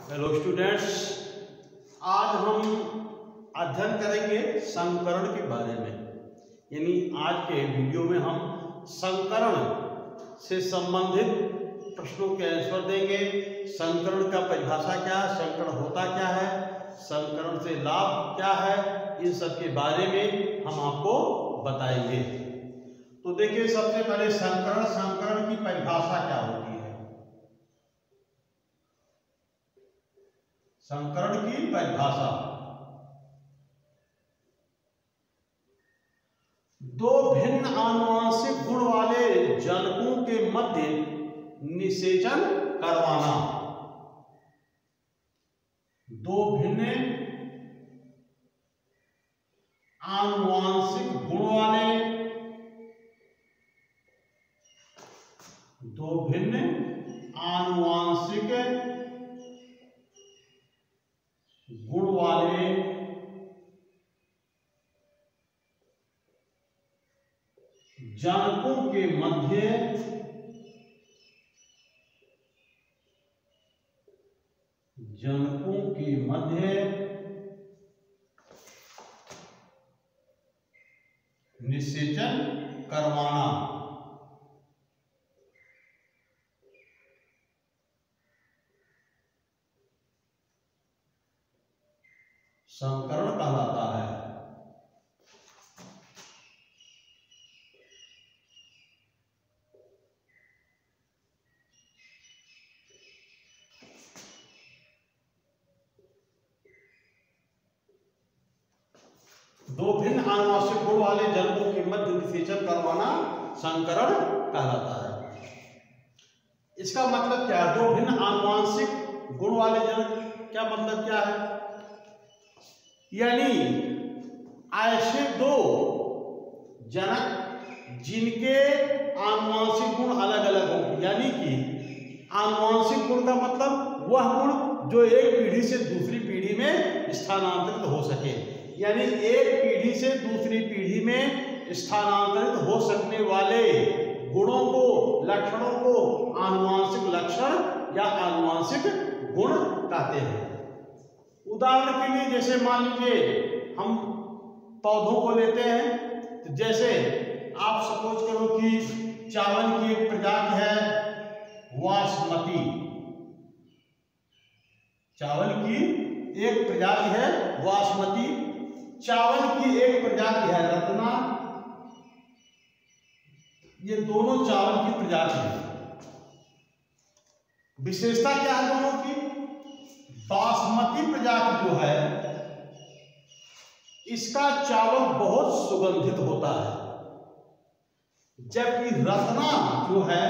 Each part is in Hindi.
हेलो स्टूडेंट्स, आज हम अध्ययन करेंगे संकरण के बारे में। यानी आज के वीडियो में हम संकरण से संबंधित प्रश्नों के आंसर देंगे। संकरण का परिभाषा क्या है, संकरण होता क्या है, संकरण से लाभ क्या है, इन सब के बारे में हम आपको बताएंगे। तो देखिए, सबसे पहले संकरण की परिभाषा क्या होती है। संकरण की परिभाषा: दो भिन्न आनुवंशिक गुण वाले जनकों के मध्य निषेचन करवाना। दो भिन्न आनुवंशिक गुण वाले जनकों के मध्य निषेचन करवाना। संकरण कहलाता है। दो भिन्न आनुवंशिक गुण वाले जनकों के मध्य निषेचन करवाना संकरण कहलाता है। इसका मतलब क्या है? दो भिन्न आनुवंशिक गुण वाले जनक, क्या मतलब क्या है? यानी ऐसे दो जनक जिनके आनुवंशिक गुण अलग अलग हो। यानी कि आनुवंशिक गुण का मतलब वह गुण जो एक पीढ़ी से दूसरी पीढ़ी में स्थानांतरित हो सके। यानी एक पीढ़ी से दूसरी पीढ़ी में स्थानांतरित हो सकने वाले गुणों को, लक्षणों को आनुवंशिक लक्षण या आनुवंशिक गुण कहते हैं। उदाहरण के लिए, जैसे मान लीजिए हम पौधों को लेते हैं, तो जैसे आप सपोज करो कि चावल की एक प्रजाति है बासमती। चावल की एक प्रजाति है बासमती, चावल की एक प्रजाति है रत्ना। ये दोनों चावल की प्रजाति है। विशेषता क्या है दोनों की? बासमती प्रजाति जो है, इसका चावल बहुत सुगंधित होता है, जबकि रत्ना जो है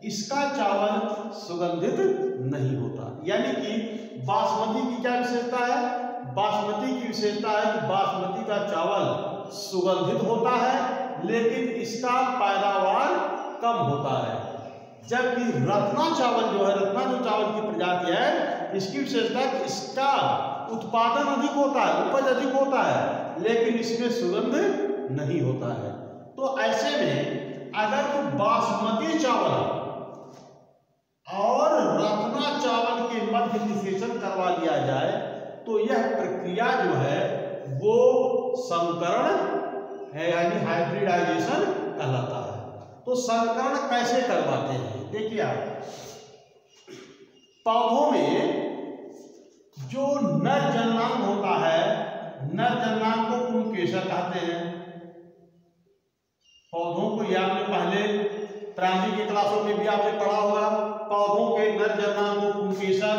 इसका चावल सुगंधित नहीं होता। यानी कि बासमती की क्या विशेषता है? बासमती की विशेषता है कि बासमती का चावल सुगंधित होता है, लेकिन इसका पैदावार कम होता है। जबकि रत्ना चावल जो है, रत्ना जो चावल की प्रजाति है, इसकी विशेषता है कि इसका उत्पादन अधिक होता है, उपज अधिक होता है, लेकिन इसमें सुगंध नहीं होता है। तो ऐसे में अगर बासमती चावल और रत्ना चावल के मध्य निषेचन करवा लिया जाए, तो यह प्रक्रिया जो है वो संकरण है, यानी हाइब्रिडाइजेशन कहलाता है। तो संकरण कैसे करवाते हैं? देखिए, आप पौधों में जो नर जननांग होता है, नर जननांग को पुंकेसर कहते हैं। पौधों को, ये आपने पहले प्राइमरी के क्लासों में भी आपने पढ़ा होगा, पौधों के नर जननांग को पुंकेसर,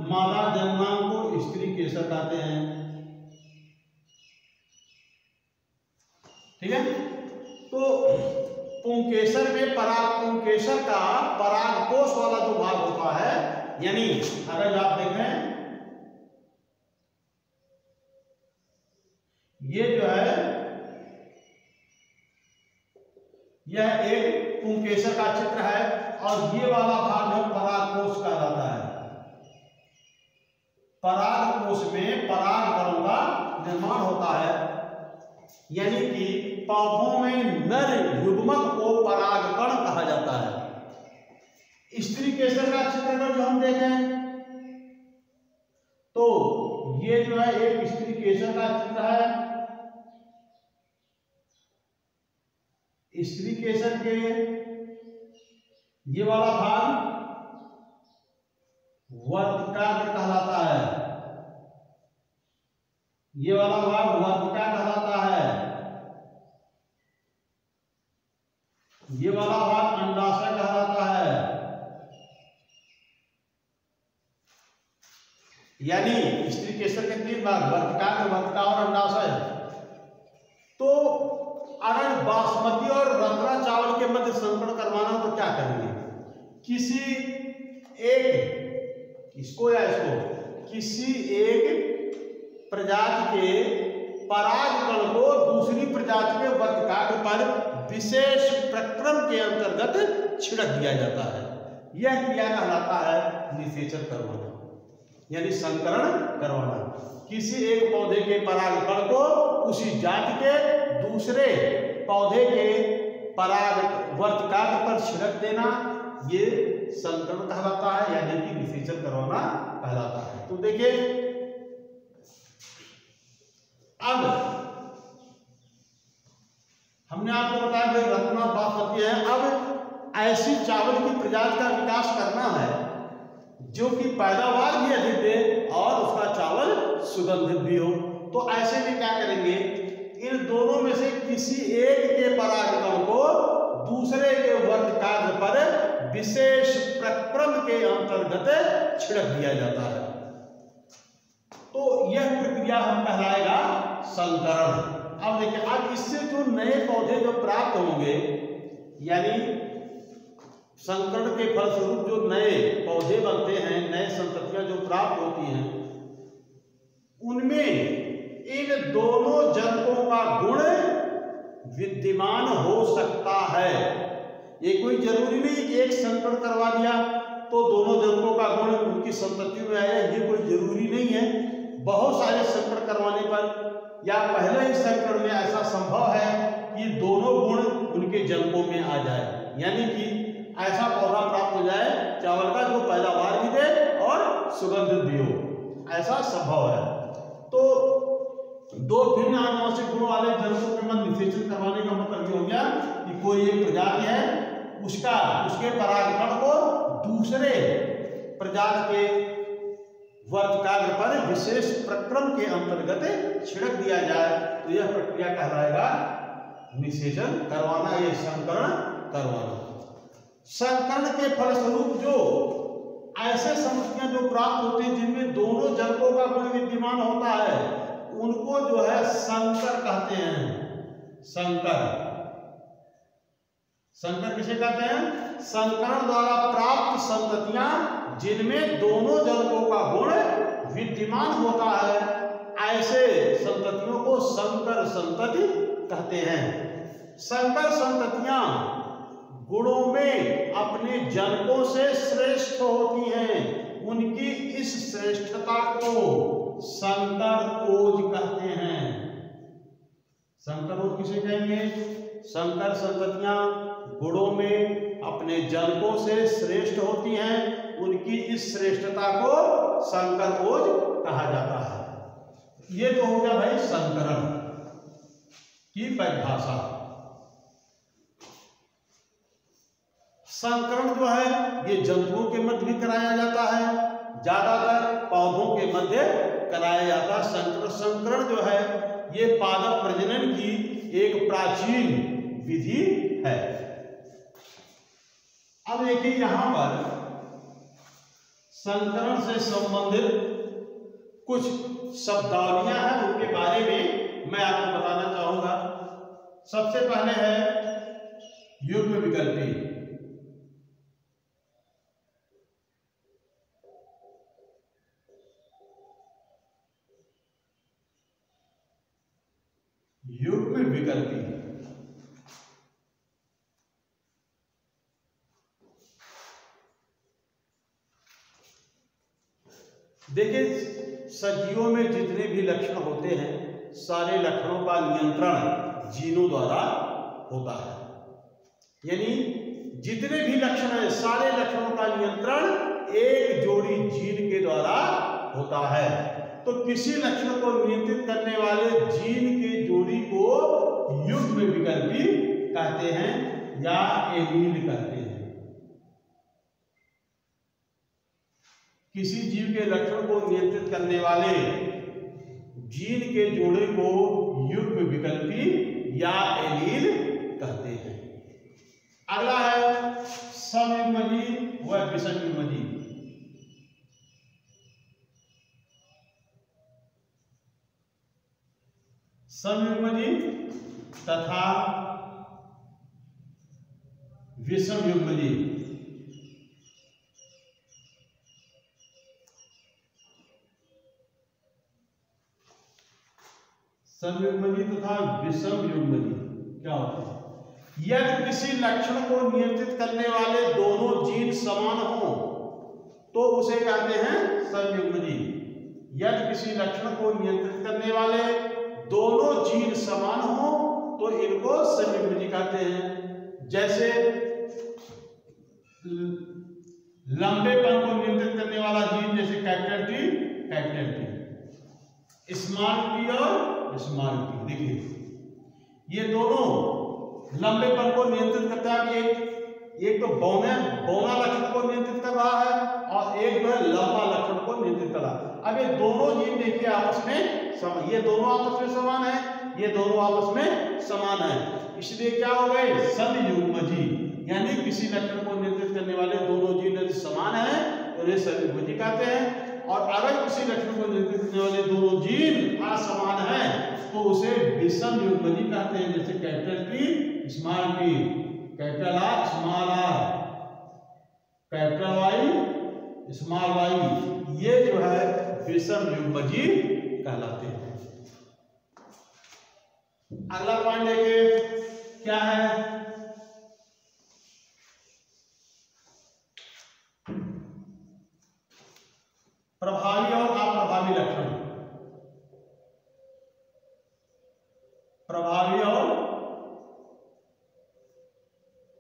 मादा जननांग को स्त्री केसर कहते हैं। ठीक है? तो पुंकेसर में पुंकेसर का परागकोश वाला जो भाग होता है, यानी अगर आप देखें, ये जो है, यह एक पुंकेसर का चित्र है, और ये वाला भाग है परागकोश कहलाता है। परागकोश में परागकणों का निर्माण होता है। यानी कि पौधों में नर युग्मक को परागकण कहा जाता है। स्त्री केसर का चित्र जो हम देखें, तो ये जो है एक स्त्री केसर का चित्र है। स्त्री केसर के ये वाला भाग वर्तिकाग्र कहलाता है, ये वाला भाग वर्तिका कहलाता है, ये वाला भाग अंडाशय कहलाता है। यानी स्त्री केसर के 3 भाग वर्तिकाग्र, वर्तिका और अंडाशय। तो अगर बासमती और रत्ना चावल के मध्य संकरण करवाना तो क्या करेंगे? किसी एक इसको या इसको किसी एक प्रजाति के परागकण को दूसरी प्रजाति के वर्तिकाग्र पर विशेष प्रक्रम के अंतर्गत छिड़क दिया जाता है। यह क्रिया कहलाता है निषेचन करवाना, यानी संकरण करवाना। किसी एक पौधे के परागकण को उसी जाति के दूसरे पौधे के पराग वर्तिकाग्र पर छिड़क देना, ये संकरण कहलाता है, यानी कि निषेचन करवाना कहलाता है। तो देखिए अब हमने आपको बताया कि रत्ना बासमती है। अब ऐसी चावल की प्रजाति का विकास करना है जो कि पैदावार भी अधिक दे और उसका चावल सुगंधित भी हो। तो ऐसे में क्या करेंगे? इन दोनों में से किसी एक के परागकण को दूसरे के वर्तिकाग्र पर विशेष प्रक्रम के अंतर्गत छिड़क दिया जाता है। तो यह प्रक्रिया हम कहलाएगा संकरण। अब देखिए, अब इससे जो नए पौधे जो प्राप्त होंगे, यानी संकरण के फलस्वरूप जो नए पौधे बनते हैं, नए संततियां जो प्राप्त होती हैं, उनमें इन दोनों जनकों का गुण विद्यमान हो सकता है। ये कोई जरूरी नहीं कि एक संकरण करवा दिया तो दोनों जनकों का गुण उनकी संततियों में आया, ये कोई जरूरी नहीं है। बहुत सारे संकरण करवाने पर या पहले ही संकरण में ऐसा संभव है कि दोनों गुण उनके जनकों में आ जाए, यानी कि ऐसा पौधा प्राप्त हो जाए चावल का जो पैदावार भी दे और सुगंधित भी हो, ऐसा संभव है। तो दो भिन्न आनुवंशिक गुणों वाले जनकों के मध्य निषेचन करवाने का मतलब ये हो गया कि कोई एक प्रजाति है, उसके परागकण को दूसरे प्रजाति के वर्तिकाग्र पर विशेष प्रक्रम के अंतर्गत छिड़क दिया जाए, तो यह प्रक्रिया कहलाएगा निषेचन करवाना, यह संकरण करवाना। संकरण के फलस्वरूप जो ऐसे संततियां जो प्राप्त होती हैं जिनमें दोनों जनकों का गुण विद्यमान होता है, उनको जो है संकर कहते हैं। संकर किसे कहते हैं? संकरण द्वारा प्राप्त संततियां जिनमें दोनों जनकों का गुण विद्यमान होता है, ऐसे संततियों को संकर संतति कहते हैं। संकर संततियां गुणों में अपने जनकों से श्रेष्ठ होती हैं। उनकी इस श्रेष्ठता को संकर ओज कहते हैं। संकर ओज किसे कहेंगे? संकर संततियां गुणों में अपने जनकों से श्रेष्ठ होती हैं, उनकी इस श्रेष्ठता को संकर ओज कहा जाता है। ये तो हो गया भाई संकरण की परिभाषा। संकरण जो है ये जंतुओं के मध्य भी कराया जाता है, ज्यादातर पौधों के मध्य कराया जाता है। संकरण जो है ये पादप प्रजनन की एक प्राचीन विधि है। अब देखिए यहां पर संकरण से संबंधित कुछ शब्दावलियां हैं, उनके बारे में मैं आपको बताना चाहूंगा। सबसे पहले है युग्म विकल्पी। युग्म विकल्पी देखिए, सजीवों में जितने भी लक्षण होते हैं सारे लक्षणों का नियंत्रण जीनों द्वारा होता है। यानी जितने भी लक्षण हैं सारे लक्षणों का नियंत्रण एक जोड़ी जीन के द्वारा होता है। तो किसी लक्षण को नियंत्रित करने वाले जीन के जोड़ी को युग्म विकल्पी कहते हैं या एलील कहते हैं। किसी जीव के लक्षण को नियंत्रित करने वाले जीन के जोड़े को युग्म विकल्पी या एलील कहते हैं। अगला है समयुग्मजीव व विषमयुग्मजीव। समयुग्मजीव तथा विषमयुग्मजीव। समयुग्मजीव तथा विषमयुग्मजीव क्या होता है? यदि किसी लक्षण को नियंत्रित करने वाले दोनों जीन समान हो तो उसे कहते हैं समयुग्मजीव। यदि किसी लक्षण को नियंत्रित करने वाले दोनों जीन समान हो तो इनको समयुग्मजीव कहते हैं। जैसे लंबेपन को नियंत्रित करने वाला जीन जैसे कैपिटल टी, स्मॉल टी और स्मॉल टी। देखिए ये दोनों लंबेपन को नियंत्रित करता है। एक तो बौना लक्षण को नियंत्रित कर रहा है और एक जो है लंबा लक्षण को नियंत्रित कर रहा है। अब ये दोनों जीन देखिए आपस में ये दोनों आपस में समान है, ये दोनों आपस में समान है, इसलिए क्या हो गए समयुग्मजीव। यानी किसी लक्षण को नियंत्रित करने वाले दोनों जीन यदि समान है तो उन्हें समयुग्मजीव कहते हैं। और अगर किसी लक्षण को नियंत्रित करने वाले दोनों जीन असमान है तो उसे विषमयुग्मजीव कहते हैं। जैसे capital T small T, capital R small R, capital Y small Y, ये जो है विषमयुग्मजीव कहलाते हैं। अगला पॉइंट देखिए क्या है? प्रभावी और अप्रभावी लक्षण। प्रभावी और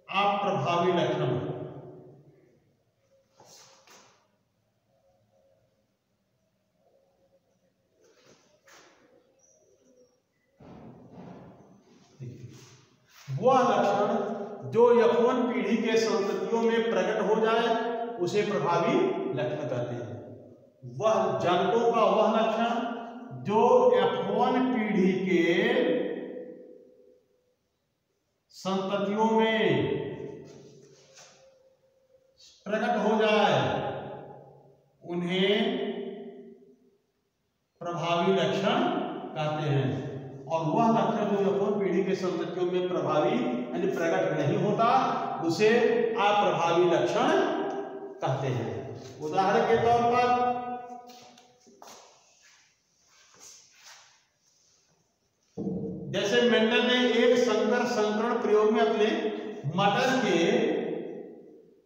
अप्रभावी लक्षण। वह लक्षण जो यौवन पीढ़ी के संततियों में प्रकट हो जाए उसे प्रभावी लक्षण कहते हैं। वह जनकों का वह लक्षण जो यौवन पीढ़ी के संततियों में प्रकट हो जाए उन्हें प्रभावी लक्षण कहते हैं। और वह लक्षण जो यौवन पीढ़ी के संततियों में प्रभावी यानी प्रकट नहीं होता उसे अप्रभावी लक्षण कहते हैं। उदाहरण के तौर पर जैसे मेंडल ने एक संकर संकरण प्रयोग में अपने मटर के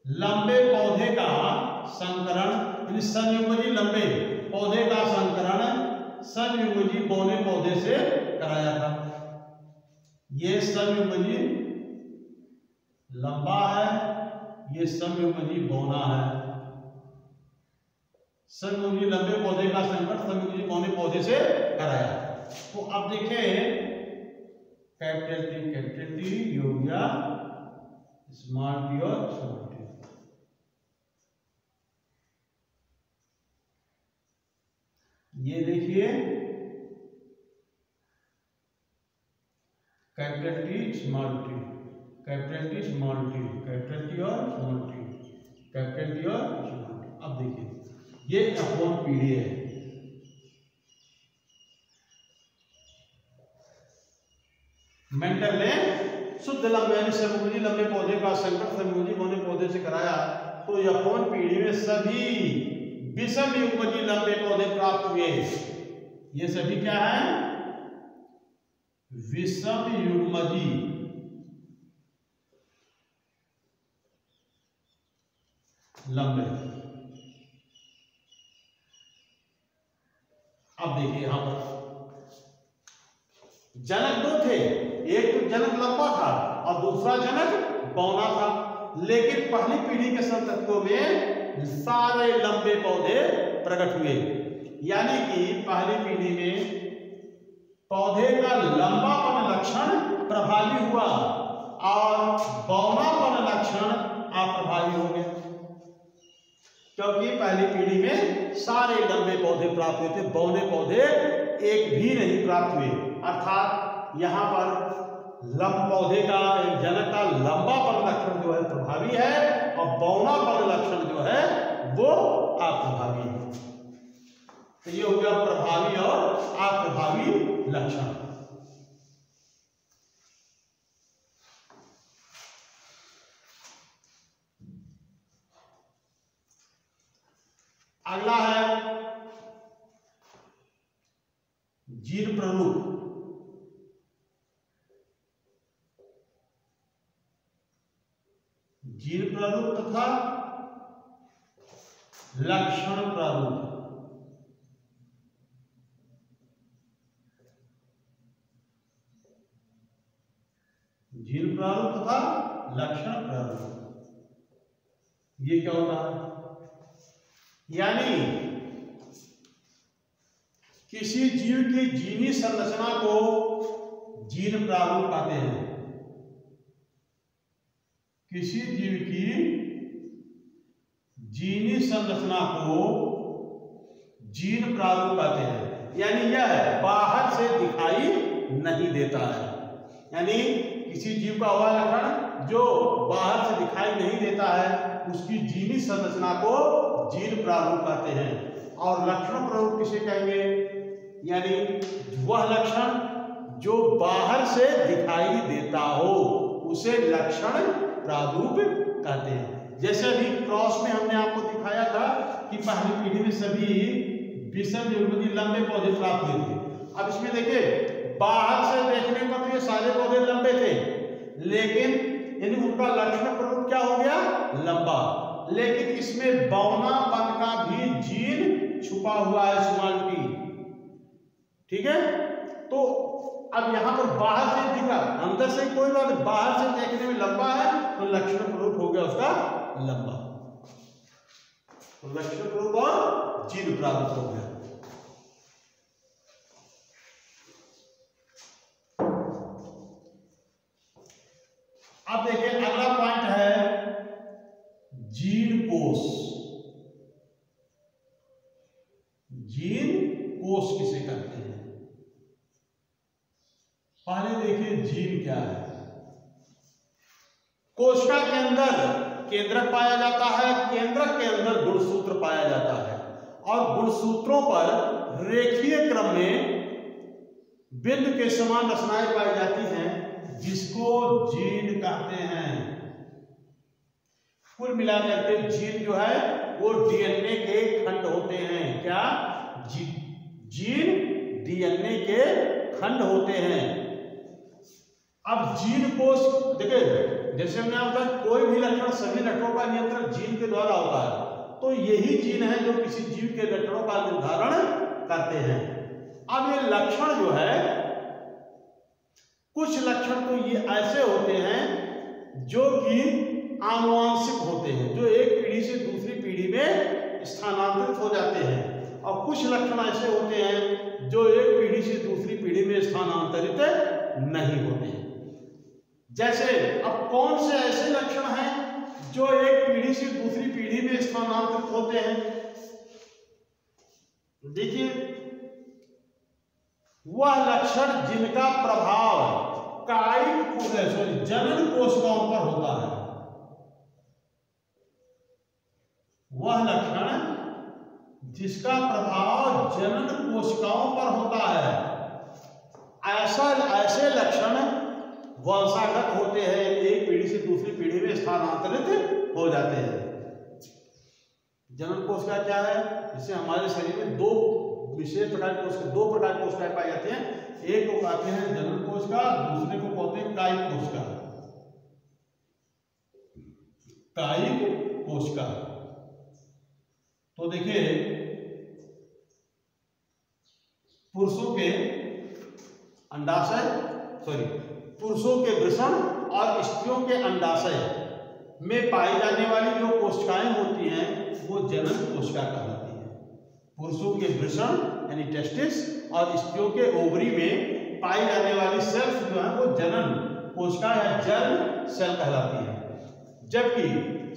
लंबे पौधे का संकरण समयुग्मजीव लंबे पौधे का संकरण समयुग्मजीव बौने पौधे से कराया था। ये समयुग्मजीव लंबा है, ये समयुग्मजीव बौना है। समयुग्मजीव लंबे पौधे का संकरण समयुग्मजीव बौने पौधे से कराया। तो अब देखें कैपिटल टी योग गया स्मॉल टी और स्मॉल टी। ये देखिए capital T small T, capital T small T, capital T और स्मॉल टी, कैपिटल टी और स्मॉल टी। अब देखिए ये यौवन पीढ़ी है। मेंडल ने शुद्ध लंबे यानी समयुग्मजीव लंबे पौधे का संकरण समयुग्मजीव बौने पौधे से कराया तो यौवन पीढ़ी में सभी विषमयुग्मजीव लंबे पौधे प्राप्त हुए। ये सभी क्या है? विषमयुग्मजीव लंबे। अब देखिए यहां पर जनक दो थे, एक तो जनक लंबा था और दूसरा जनक बौना था, लेकिन पहली पीढ़ी के संततियों में सारे लंबे पौधे प्रकट हुए। यानी कि पहली पीढ़ी में पौधे का लंबापन लक्षण प्रभावी हुआ और बौनापन लक्षण अप्रभावी हो गया, क्योंकि पहली पीढ़ी में सारे लंबे पौधे प्राप्त हुए थे, बौने पौधे एक भी नहीं प्राप्त हुए। अर्थात यहाँ पर पौधे का जनक का लंबापन लक्षण जो है प्रभावी है और बौनापन लक्षण जो है वो अप्रभावी है। तो ये हो गया प्रभावी और अप्रभावी लक्षण। अगला है जीन प्ररूप। जीन प्रारूप तथा लक्षण प्रारूप। जीन प्रारूप तथा लक्षण प्रारूप, ये क्या होता है? यानी किसी जीव की जीनी संरचना को जीन प्रारूप कहते हैं। किसी जीव की जीनी संरचना को जीन प्रारूप कहते हैं, यानी यह बाहर से दिखाई नहीं देता है। यानी किसी जीव का वह लक्षण जो बाहर से दिखाई नहीं देता है उसकी जीनी संरचना को जीन प्रारूप कहते हैं। और लक्षण प्रारूप किसे कहेंगे? यानी वह लक्षण जो बाहर से दिखाई देता हो उसे लक्षण प्रारूप कहते हैं। जैसे अभी क्रॉस में हमने आपको दिखाया था कि पहली पीढ़ी में सभी विषम युग्मजीव लंबे पौधे प्राप्त हुए थे। अब इसमें देखिए बाहर से देखने पर तो ये सारे पौधे लंबे थे, लेकिन यानी उनका लक्षण प्रारूप क्या हो गया? लंबा। लेकिन इसमें बौनापन का भी जीन छुपा हुआ है, स्मॉलिटी। ठीक है, तो अब यहाँ पर बाहर से दिखा, अंदर से कोई बात, बाहर से देखने में लंबा है तो लक्षण प्रारूप हो गया उसका लंबा, तो लक्षण प्रारूप और जीन प्रारूप हो गया। अब देखिए अगला पॉइंट है जीन कोष। जीन कोष किसे कहते हैं? पहले देखिए जीन क्या है। कोशिका के अंदर केंद्रक पाया जाता है, केंद्रक के अंदर गुणसूत्र पाया जाता है और गुणसूत्रों पर रेखीय क्रम में बिंदु के समान रचनाएं पाई जाती हैं जिसको जीन कहते हैं। कुल मिलाकर के जीन जो है वो डीएनए के खंड होते हैं। क्या? जीन डीएनए के खंड होते हैं। अब जीन कोष देखिए, जैसे हमने आपको कहा कोई भी लक्षण सभी लक्षणों का नियंत्रण जीन के द्वारा होता है, तो यही जीन है जो किसी जीव के लक्षणों का निर्धारण करते हैं। अब ये लक्षण जो है, कुछ लक्षण तो ये ऐसे होते हैं जो कि आनुवांशिक होते हैं, जो एक पीढ़ी से दूसरी पीढ़ी में स्थानांतरित हो जाते हैं, और कुछ लक्षण ऐसे होते हैं जो एक पीढ़ी से दूसरी पीढ़ी में स्थानांतरित नहीं होते हैं। जैसे अब कौन से ऐसे लक्षण हैं जो एक पीढ़ी से दूसरी पीढ़ी में स्थानांतरित होते हैं? देखिए, वह लक्षण जिनका प्रभाव जनन कोशिकाओं पर होता है, वह लक्षण जिसका प्रभाव जनन कोशिकाओं पर होता है, ऐसे लक्षण वंशागत होते हैं, एक पीढ़ी से दूसरी पीढ़ी में स्थानांतरित हो जाते हैं। जनन कोशिका क्या है? जिससे हमारे शरीर में दो विशेष प्रकार की कोशिका, दो प्रकार की कोशिकाएं पाई जाती हैं। एक को कहते हैं जनन कोशिका, दूसरे को कहते हैं कायिक कोशिका। कायिक कोशिका तो देखिए, पुरुषों के अंडाशय पुरुषों के वृषण और स्त्रियों के अंडाशय में पाई जाने वाली जो कोशिकाएं होती हैं वो जनन कोशिका कहलाती है। पुरुषों के वृषण यानी टेस्टिस और स्त्रियों के ओवरी में पाई जाने वाली सेल्स जो है वो जनन कोशिका या जर्म सेल कहलाती है, जबकि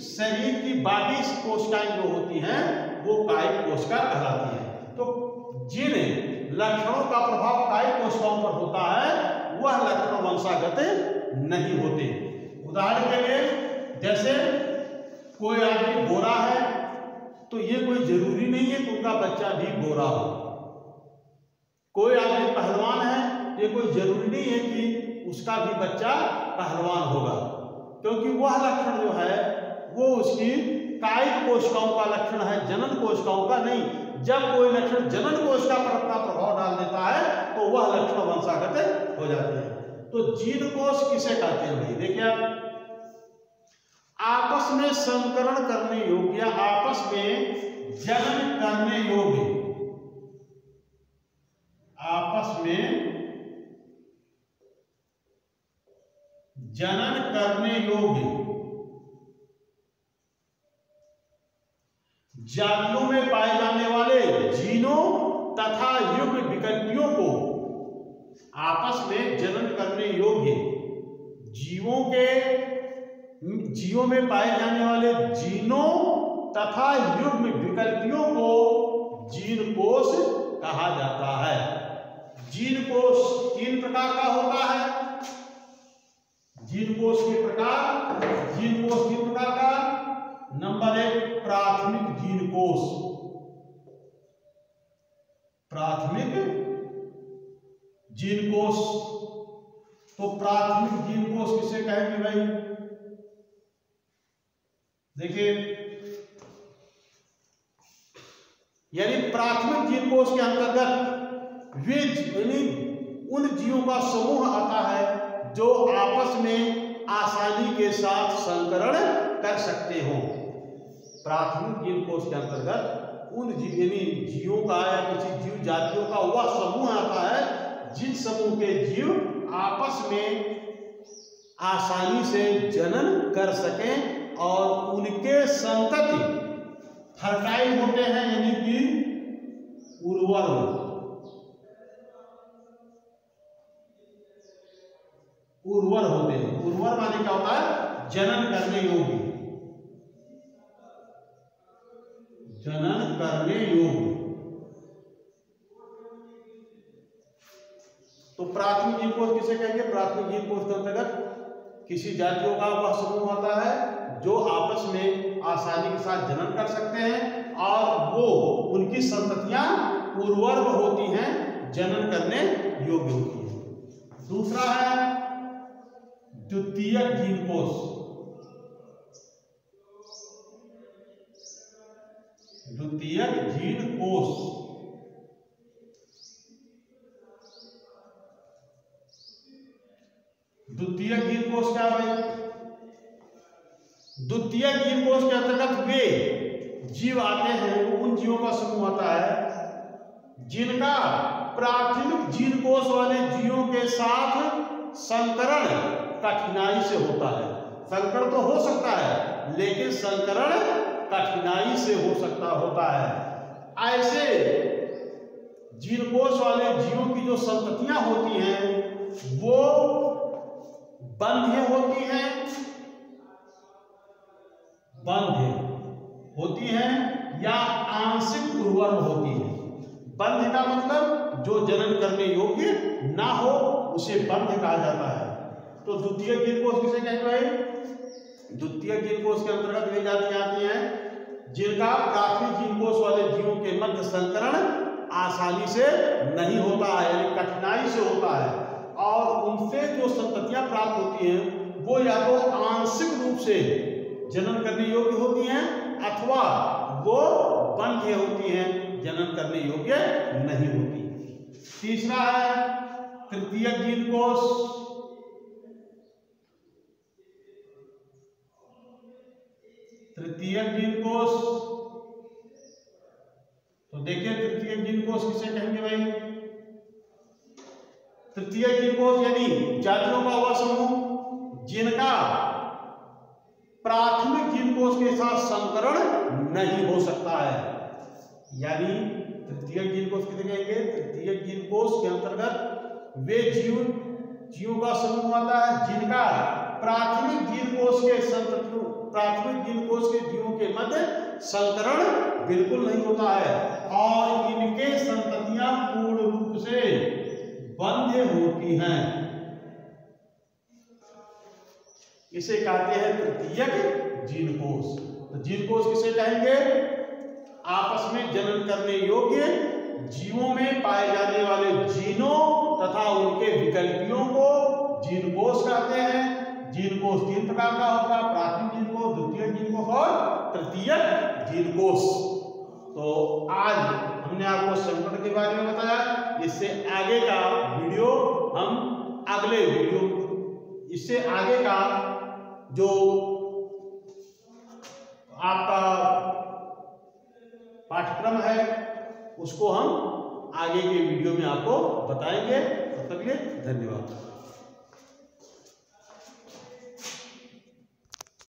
शरीर की बाकी कोशिकाएं जो होती हैं वो कायिक कोशिका कहलाती है। तो जिन लक्षणों का प्रभाव कायिक कोशिकाओं पर होता है वह लक्षण वंशागत नहीं होते। उदाहरण के लिए जैसे कोई आदमी गोरा है तो ये कोई जरूरी नहीं है कि उनका बच्चा भी गोरा हो। कोई आदमी पहलवान है, ये कोई जरूरी नहीं है कि उसका भी बच्चा पहलवान होगा, क्योंकि वह लक्षण जो है वो उसकी कायिक कोशिकाओं का लक्षण है, जनन कोशिकाओं का नहीं। जब कोई लक्षण जनन कोशिका पर अपना प्रभाव डाल देता है तो वह लक्षण वंशागत हो जाते हैं। तो जीन कोश किसे कहते हैं भाई? देखिए आप, आपस में संकरण करने योग्य, आपस में जनन करने योग्य, आपस में जनन करने योग्य जातियों में पाए जाने वाले जीनों तथा युग्म विकल्पियों को आपस में जनन करने योग्य जीवों में पाए जाने वाले जीनों तथा युग्म विकल्पियों को जीन कोश कहा जाता है। जीन कोश 3 प्रकार का होता है। जीन कोश के प्रकार, जीन कोश 3 प्रकार का। नंबर 1 प्राथमिक जीन कोश। प्राथमिक जीन कोश, तो प्राथमिक जीन कोश किसे कहेंगे भाई? देखिए, यानी प्राथमिक जीन कोश के अंतर्गत वे यानी उन जीवों का समूह आता है जो आपस में आसानी के साथ संकरण कर सकते हो। प्राथमिक जीन कोश के अंतर्गत उन जीवों का या किसी जीव जातियों का वह समूह आता है जिन समूह के जीव आपस में आसानी से जनन कर सकें और उनके संतति फर्टाइल होते हैं, यानी कि उर्वर होते हैं। उर्वर माने क्या होता है? जनन करने योग्य, जनन करने योग्य। तो प्राथमिक जीन कोश किसे कहेंगे? प्राथमिक जीन कोश के अंतर्गत किसी जातियों का वह समूह आता है जो आपस में आसानी के साथ जनन कर सकते हैं और वो उनकी संततियां उर्वर होती हैं, जनन करने योग्य होती हैं। दूसरा है द्वितीयक जीन कोश। द्वितीयक जीन कोश, द्वितीयक जीन कोश क्या है? द्वितीयक जीन कोश के अंतर्गत वे जीव आते हैं, वो उन जीवों का समूह आता है जिनका प्राथमिक जीन कोश वाले जीवों के साथ संकरण कठिनाई से होता है। संकरण तो हो सकता है लेकिन संकरण कठिनाई से होता है। ऐसे जीन कोश वाले जीवों की जो संततियां होती हैं वो बंध्य होती हैं या आंशिक उर्वर होती है। बंध्य का मतलब जो जनन करने योग्य ना हो उसे बंध्य कहा जाता है। तो द्वितीय जीन कोश किसे कहेंगे भाई? द्वितीय जीन कोश के अंतर्गत वे जातियां आती हैं जिनका प्राथमिक जीन कोश वाले जीवों के मध्य संकरण आसानी से नहीं होता है, यानी कठिनाई से होता है, और उनसे जो संततियां प्राप्त होती हैं वो या तो आंशिक रूप से जनन करने योग्य होती हैं अथवा वो बंध्य होती हैं, जनन करने योग्य नहीं होती। तीसरा है तृतीयक जीन कोश। तृतीयक जीन कोश, तो देखिए तृतीयक जीन कोश किसे कहेंगे भाई? तृतीयक जीन कोश यानी जातियों का वह समूह जिनका प्राथमिक जीन कोश के साथ संकरण नहीं हो सकता है, यानी तृतीयक जीन कोष किसे कहेंगे? तृतीयक जीन कोष के अंतर्गत वे जीवों का समूह आता है जिनका प्राथमिक जीन कोष के संततियों, प्राथमिक जीन कोष के जीवों के मध्य संकरण बिल्कुल नहीं होता है और इनके संततियां पूर्ण रूप से बंध्य होती हैं। इसे कहते हैं तृतीयक जीन कोष। तो जीन कोष किसे कहेंगे? आपस में जनन करने योग्य जीवों में पाए जाने वाले जीनों तथा उनके विकल्पियों को जीन कोष कहते हैं। जीन कोष 3 प्रकार का होता है, प्राथमिक जीन कोष, द्वितीयक जीन कोष और तृतीयक जीन कोष। तो आज हमने आपको संकरण के बारे में बताया। इससे आगे का वीडियो हम अगले वीडियो, इससे आगे का जो आपका पाठ्यक्रम है उसको हम आगे के वीडियो में आपको बताएंगे। तब तक के लिए धन्यवाद।